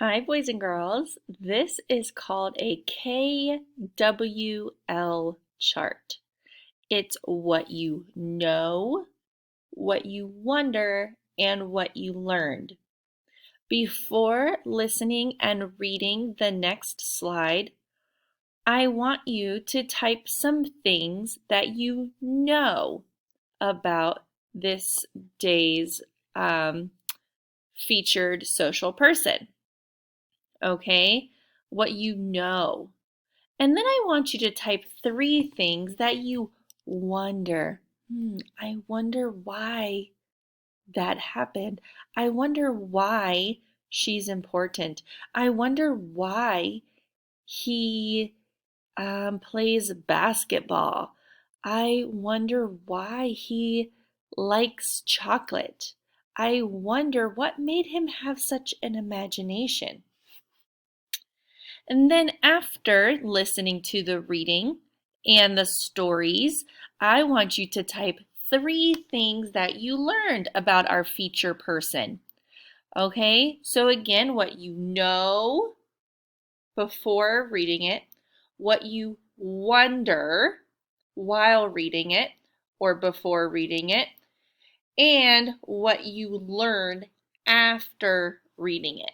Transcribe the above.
Hi, boys and girls. This is called a KWL chart. It's what you know, what you wonder, and what you learned. Before listening and reading the next slide, I want you to type some things that you know about this day's featured social person. Okay? What you know. And then I want you to type 3 things that you wonder. I wonder why that happened. I wonder why she's important. I wonder why he plays basketball. I wonder why he likes chocolate. I wonder what made him have such an imagination. And then after listening to the reading and the stories, I want you to type 3 things that you learned about our feature person. Okay, so again, what you know before reading it, what you wonder while reading it or before reading it, and what you learned after reading it.